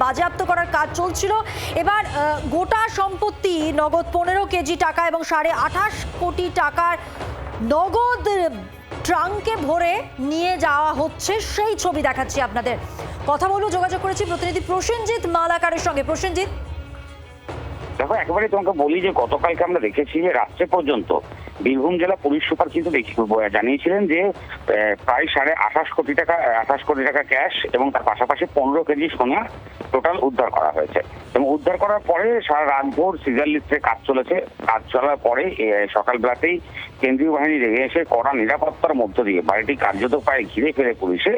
বাজেয়াপ্ত করার কাজ চলছিল। এবার গোটা সম্পত্তি নগদ 15 কেজি টাকা এবং 28.5 কোটি টাকার নগদ ট্রাঙ্কে ভরে নিয়ে যাওয়া হচ্ছে, সেই ছবি দেখাচ্ছি আপনাদের। কথা বলবো, যোগাযোগ করেছি প্রতিনিধি প্রসেনজিৎ মালাকারের সঙ্গে। প্রসেনজিৎ, দেখো একেবারে তোমাকে বলি যে গতকালকে আমরা দেখেছি যে রাত্রে পর্যন্ত বীরভূম জেলা পুলিশ সুপার কিন্তু জানিয়েছিলেন যে প্রায় 28.5 কোটি টাকা ক্যাশ এবং তার পাশাপাশি 15 কেজি সোনা টোটাল উদ্ধার করা হয়েছে। এবং উদ্ধার করার পরে সারা রাতভর সিজার লিস্টে কাজ চলেছে। কাজ চলার পরে সকালবেলাতেই কেন্দ্রীয় বাহিনী রেগে এসে কড়া নিরাপত্তার মধ্য দিয়ে বাড়িটি কার্যত প্রায় ঘিরে ফেলে পুলিশে।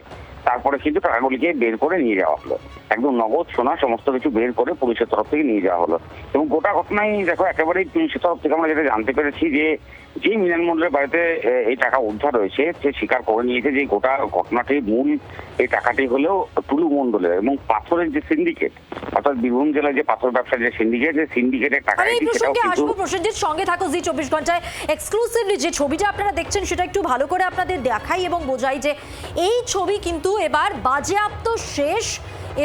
তারপরে কিন্তু টাকাগুলিকে বের করে নিয়ে যাওয়া হলো, একদম নগদ সোনা সমস্ত কিছু বের করে পুলিশের তরফ থেকে নিয়ে যাওয়া হলো। এবং গোটা ঘটনায় দেখো একেবারেই পুলিশের তরফ থেকে আমরা যেটা জানতে পেরেছি যে মিনান মন্ডলের বাড়িতে এই টাকা উদ্ধার হয়েছে সে স্বীকার করে নিয়েছে যে গোটা ঘটনাটির মূল এই টাকাটি হলেও টুলু মন্ডলের এবং পাথরের যে সিন্ডিকেট, অর্থাৎ বীরভূম জেলায় যে পাথর ব্যবসার যে সিন্ডিকেটের টাকা। এই প্রসঙ্গে আসবো প্রসেনজিৎ, সঙ্গে থাকো জি 24 ঘন্টায়। এক্সক্লুসিভলি যে ছবিটা আপনারা দেখছেন সেটা একটু ভালো করে আপনাদের দেখাই এবং বোঝাই যে এই ছবি কিন্তু এবার বাজেয়াপ্ত শেষ।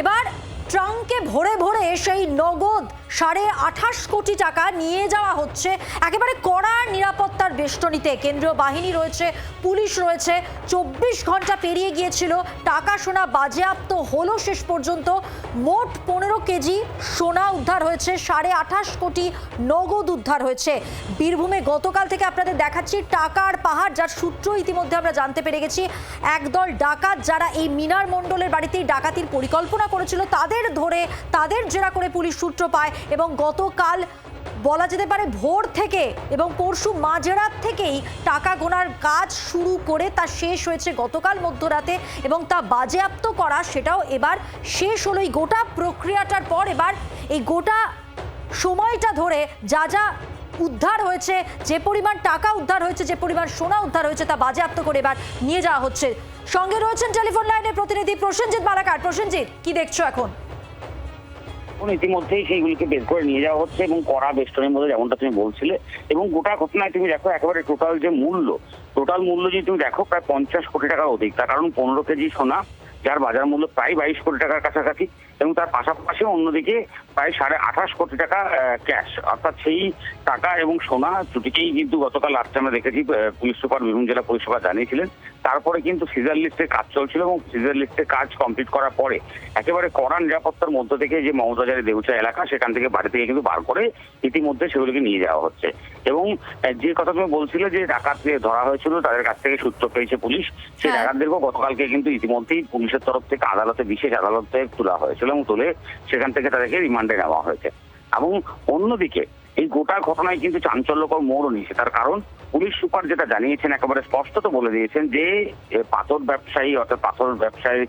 এবার ট্রাঙ্কে ভরে ভরে সেই নগদ 28.5 কোটি টাকা নিয়ে যাওয়া হচ্ছে একেবারে কড়া নিরাপত্তার বেষ্টনীতে। কেন্দ্রীয় বাহিনী রয়েছে, পুলিশ রয়েছে। 24 ঘন্টা পেরিয়ে গিয়েছিল, টাকা সোনা বাজেয়াপ্ত হলো শেষ পর্যন্ত। মোট 15 কেজি সোনা উদ্ধার হয়েছে, 28.5 কোটি নগদ উদ্ধার হয়েছে। বীরভূমে গতকাল থেকে আপনাদের দেখাচ্ছি টাকার পাহাড়, যার সূত্র ইতিমধ্যে আমরা জানতে পেরে গেছি। একদল ডাকাত যারা এই মিনার মণ্ডলের বাড়িতেই ডাকাতির পরিকল্পনা করেছিল তাদের ধরে তাদের জেরা করে পুলিশ সূত্র পায়। এবং গতকাল বলা যেতে পারে ভোর থেকে এবং পরশু মাঝরাত থেকেই টাকা গোনার কাজ শুরু করে তা শেষ হয়েছে গতকাল মধ্যরাতে এবং তা বাজেয়াপ্ত করা সেটাও এবার শেষ হলো। এই গোটা প্রক্রিয়াটার পর এবার এই গোটা সময়টা ধরে যা যা উদ্ধার হয়েছে, যে পরিমাণ টাকা উদ্ধার হয়েছে, যে পরিমাণ সোনা উদ্ধার হয়েছে তা বাজেয়াপ্ত করে এবার নিয়ে যাওয়া হচ্ছে। সঙ্গে রয়েছেন টেলিফোন লাইনে প্রতিনিধি প্রসেনজিৎ মালাকার। প্রসেনজিৎ, কি দেখছো এখন? ইতিমধ্যেই সেইগুলিকে বের করে নিয়ে যাওয়া হচ্ছে এবং কড়া বেষ্টনের মধ্যে, যেমনটা তুমি বলছিলে। এবং গোটা ঘটনায় তুমি দেখো একেবারে টোটাল মূল্য যদি তুমি দেখো প্রায় 50 কোটি টাকার অধিক। তার কারণ 15 কেজি সোনা যার বাজার মূল্য প্রায় 22 কোটি টাকার কাছাকাছি এবং তার পাশাপাশি অন্যদিকে প্রায় 28.5 কোটি টাকা ক্যাশ, অর্থাৎ সেই টাকা এবং সোনা দুটিকেই কিন্তু গতকাল রাত্রে আমরা দেখেছি পুলিশ সুপার, বীরভূম জেলা পুলিশ সুপার জানিয়েছিলেন। তারপরে কিন্তু সিজার লিস্টের কাজ চলছিল এবং সিজার লিস্টের কাজ কমপ্লিট করার পরে একেবারে কড়া নিরাপত্তার মধ্য থেকে যে মমতাজারের দেউচা এলাকা সেখান থেকে বাড়ি থেকে কিন্তু বার করে ইতিমধ্যে সেগুলিকে নিয়ে যাওয়া হচ্ছে। এবং যে কথা তুমি বলছিলে যে ডাকাত ধরা হয়েছিল তাদের কাছ থেকে সূত্র পেয়েছে পুলিশ, সেই ডাকাতদেরকেও গতকালকে কিন্তু ইতিমধ্যেই পুলিশের তরফ থেকে আদালতে, বিশেষ আদালতে তোলা হয়েছিল এবং তুলে সেখান থেকে তাদেরকে রিমান্ডে নেওয়া হয়েছে। এবং অন্যদিকে এই গোটা ঘটনায় কিন্তু চাঞ্চল্যকর মোড়ও নিয়েছে। তার কারণ পুলিশ সুপার যেটা জানিয়েছেন, একেবারে স্পষ্টত বলে দিয়েছেন যে পাথর ব্যবসায়ী, অর্থাৎ পাথর ব্যবসায়ী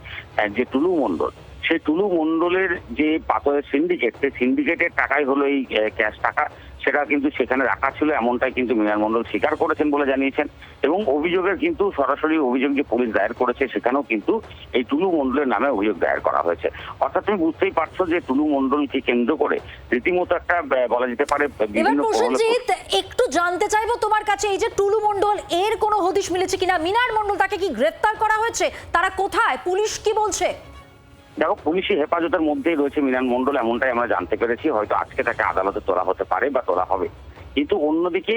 যে টুলু মণ্ডল, সেই টুলু মণ্ডলের যে পাথরের সিন্ডিকেট, সেই সিন্ডিকেটের টাকাই হলো এই ক্যাশ টাকা। সেটা কিন্তু সেখানে রাখা ছিল, এমনটাই কিন্তু মিনার মণ্ডল স্বীকার করেছেন বলে জানিয়েছেন। এবং অভিযোগের কিন্তু সরাসরি অভিযোগ যে পুলিশ দায়ের করেছে সেখানেও কিন্তু এই টুলু মণ্ডলের নামে অভিযোগ দায়ের করা হয়েছে। অর্থাৎ তুমি বুঝতেই পারছো যে টুলু মণ্ডলকে কেন্দ্র করে রীতিমতো একটা বলা যেতে পারে বিভিন্ন। প্রসেনজিৎ, একটু জানতে চাইবো তোমার কাছে, এই যে টুলু মণ্ডল, এর কোনো হদিশ মিলেছে কিনা? মিনার মণ্ডল, তাকে কি গ্রেফতার করা হয়েছে? তারা কোথায়? পুলিশ কি বলছে? দেখো পুলিশি হেফাজতের মধ্যেই রয়েছে মিনান মণ্ডল, এমনটাই আমরা জানতে পেরেছি। হয়তো আজকে তাকে আদালতে তোলা হতে পারে বা তোলা হবে। কিন্তু অন্যদিকে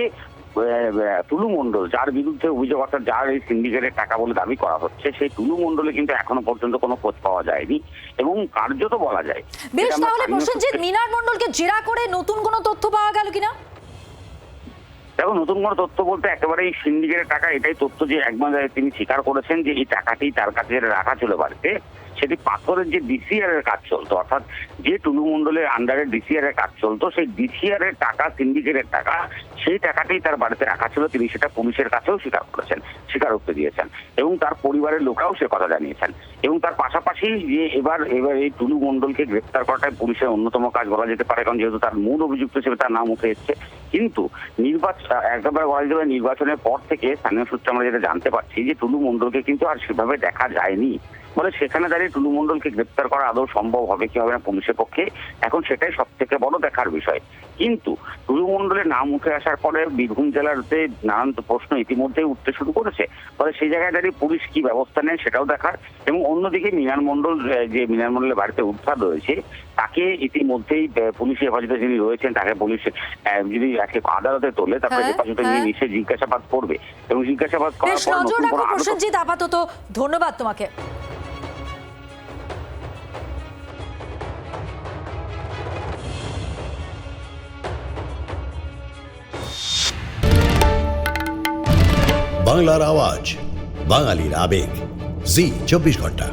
টুলু মণ্ডল যার বিরুদ্ধে অভিযোগ, অর্থাৎ যার এই সিন্ডিকেটের টাকা বলে দাবি করা হচ্ছে, সেই টুলু মণ্ডলে কিন্তু এখনো পর্যন্ত কোনো খোঁজ পাওয়া যায়নি এবং কার্যত বলা যায়। বেশ, তাহলে প্রসেনজিৎ, মিনার মণ্ডলকে জেরা করে নতুন কোনো তথ্য পাওয়া গেল কিনা? দেখো নতুন কোনো তথ্য বলতে একেবারে এই সিন্ডিকেটের টাকা, এটাই তথ্য যে একবার তিনি স্বীকার করেছেন যে এই টাকাটি তার কাছে রাখা ছিল বাড়িতে, সেটি পাথরের যে ডিসিআর এর কাজ চলতো, অর্থাৎ যে টুলু মণ্ডলের আন্ডারে ডিসিআর এর কাজ চলতো, সেই ডিসিআর এর টাকা, সিন্ডিকেটের টাকা, সেই টাকাটি তার বাড়িতে রাখা ছিল। তিনি সেটা পুলিশের কাছেও স্বীকার করেছেন, স্বীকারোক্তি দিয়েছেন এবং তার পরিবারের লোকরাও সে কথা জানিয়েছেন। এবং তার পাশাপাশি যে এবার এই টুলু মণ্ডলকে গ্রেফতার করাটাই পুলিশের অন্যতম কাজ বলা যেতে পারে, কারণ যেহেতু তার মূল অভিযুক্ত হিসেবে তার নাম উঠে এসেছে। কিন্তু একেবারে বলা যেতে পারে নির্বাচনের পর থেকে স্থানীয় সূত্রে আমরা যেটা জানতে পারছি যে টুলু মণ্ডলকে কিন্তু আর সেভাবে দেখা যায়নি ফলে সেখানে দাঁড়িয়ে টুলু মণ্ডলকে গ্রেপ্তার করা আদৌ সম্ভব হবে কি হবে না পুলিশের পক্ষে, এখন সেটাই সব থেকে বড় দেখার বিষয়। কিন্তু টুলু মণ্ডলের নাম উঠে আসার পরে বীরভূম জেলাতে নানান প্রশ্ন ইতিমধ্যেই উঠতে শুরু করেছে, ফলে সেই জায়গায় দাঁড়িয়ে পুলিশ কি ব্যবস্থা নেয় সেটাও দেখার। এবং অন্যদিকে মৃণাল মণ্ডল, যে মৃণাল মণ্ডলের বাড়িতে উদ্ধার রয়েছে, তাকে ইতিমধ্যেই পুলিশের হেফাজতে যিনি রয়েছেন তাকে পুলিশ যদি আজকে আদালতে তোলে, তারপরে হেফাজতে নিয়ে নিশ্চয়ই জিজ্ঞাসাবাদ করবে এবং জিজ্ঞাসাবাদ করার বেশ, পর নজর নতুন রাখো করে প্রসেনজিৎ। আপাতত ধন্যবাদ তোমাকে। বাংলার আওয়াজ, বাঙালির আবেগ, জি 24 ঘন্টা।